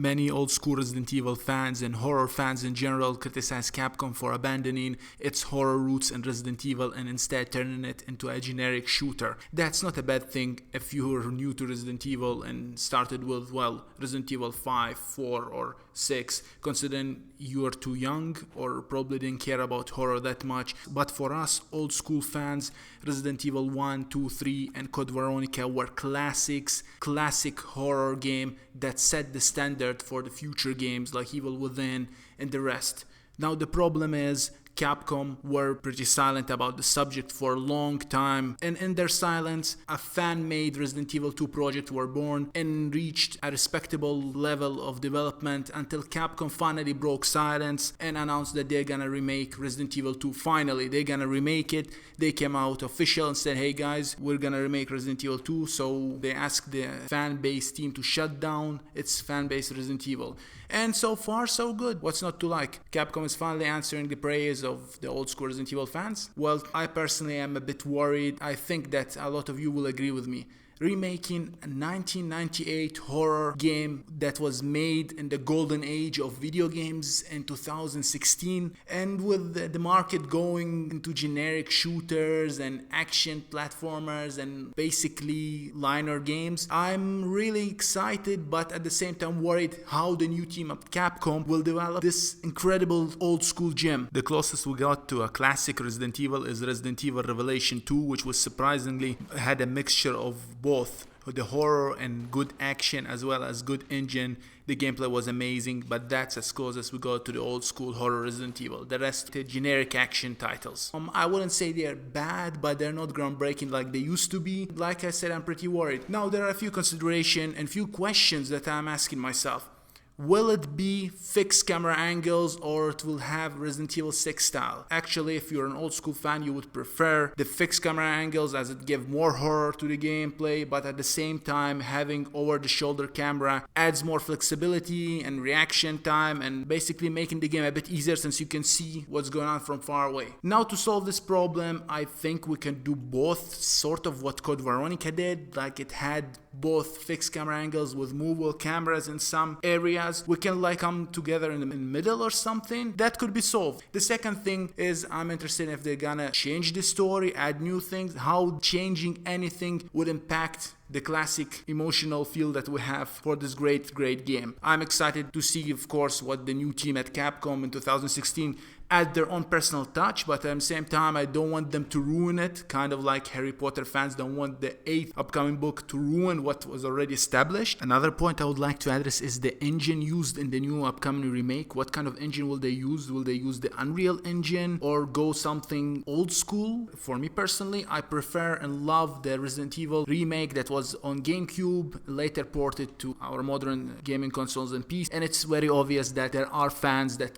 Many old school Resident Evil fans and horror fans in general criticize Capcom for abandoning its horror roots in Resident Evil and instead turning it into a generic shooter. That's not a bad thing if you're new to Resident Evil and started with, well, Resident Evil 5, 4 or 6, considering you are too young or probably didn't care about horror that much. But for us old school fans, Resident Evil 1, 2, 3 and Code Veronica were classics, classic horror game that set the standard for the future games like Evil Within and the rest. Now the problem is Capcom were pretty silent about the subject for a long time, and in their silence a fan-made Resident Evil 2 project were born and reached a respectable level of development until Capcom finally broke silence and announced that they're gonna remake Resident Evil 2. Finally, they're gonna remake it. They came out official and said, hey guys, we're gonna remake Resident Evil 2. So they asked the fan-base team to shut down its fan-base Resident Evil. And so far so good. What's not to like? Capcom is finally answering the praise of the old school Resident Evil fans. Well, I personally am a bit worried. I think that a lot of you will agree with me. Remaking a 1998 horror game that was made in the golden age of video games in 2016, and with the market going into generic shooters and action platformers and basically liner games, I'm really excited but at the same time worried how the new team at Capcom will develop this incredible old school gem. The closest we got to a classic Resident Evil is Resident Evil Revelation 2, which was surprisingly had a mixture of both the horror and good action as well as good engine. The gameplay was amazing, but that's as close as we got to the old school horror Resident Evil. The rest are generic action titles. I wouldn't say they're bad, but they're not groundbreaking like they used to be. Like I said, I'm pretty worried. Now there are a few considerations and few questions that I'm asking myself. Will it be fixed camera angles or it will have Resident Evil 6 style? Actually, if you're an old school fan, you would prefer the fixed camera angles as it gives more horror to the gameplay, but at the same time having over the shoulder camera adds more flexibility and reaction time and basically making the game a bit easier since you can see what's going on from far away. Now to solve this problem, I think we can do both, sort of what Code Veronica did, like it had both fixed camera angles with movable cameras in some areas. We can like come together in the middle or something. That could be solved. The second thing is I'm interested if they're gonna change the story, add new things, how changing anything would impact the classic emotional feel that we have for this great game. I'm excited to see, of course, what the new team at Capcom in 2016 add their own personal touch, but at the same time I don't want them to ruin it, kind of like Harry Potter fans don't want the 8th upcoming book to ruin what was already established. Another point I would like to address is the engine used in the new upcoming remake. What kind of engine will they use? Will they use the Unreal Engine or go something old school? For me personally, I prefer and love the Resident Evil remake that was on GameCube, later ported to our modern gaming consoles and PC, and it's very obvious that there are fans that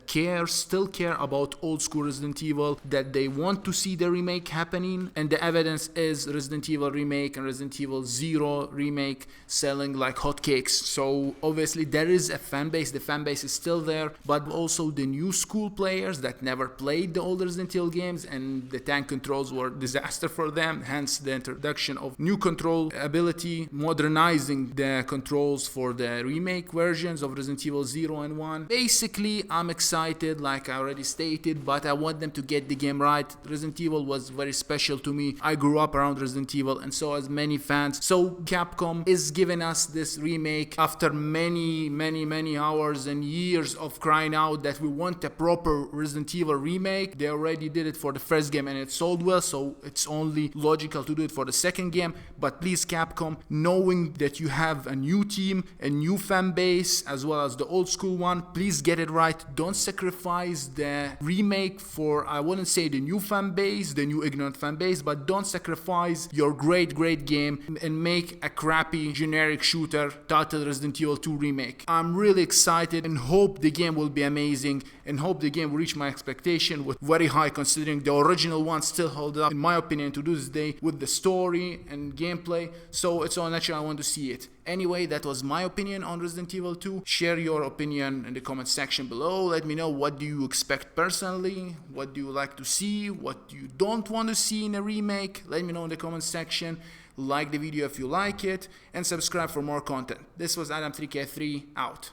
still care about old school Resident Evil, that they want to see the remake happening, and the evidence is Resident Evil remake and Resident Evil 0 remake selling like hotcakes. So obviously there is a fan base, the fan base is still there, but also the new school players that never played the old Resident Evil games and the tank controls were disaster for them, hence the introduction of new control ability, modernizing the controls for the remake versions of Resident Evil 0 and 1. Basically, I'm excited, like I already stated, but I want them to get the game right. Resident Evil was very special to me. I grew up around Resident Evil and so as many fans. So Capcom is giving us this remake after many hours and years of crying out that we want a proper Resident Evil remake. They already did it for the first game and it sold well, so it's only logical to do it for the second game. But please Capcom, knowing that you have a new team, a new fan base as well as the old school one, please get it right. Don't sacrifice the remake for, I wouldn't say the new fan base, the new ignorant fan base, but don't sacrifice your great game and make a crappy generic shooter titled Resident Evil 2 remake. I'm really excited and hope the game will be amazing and hope the game will reach my expectation with very high, considering the original one still holds up in my opinion to this day with the story and gameplay. So it's all natural, I want to see it. Anyway, that was my opinion on Resident Evil 2. Share your opinion in the comment section below. Let me know, what do you expect personally? What do you like to see? What you don't want to see in a remake? Let me know in the comment section. Like the video if you like it and subscribe for more content. This was Adam3K3 out.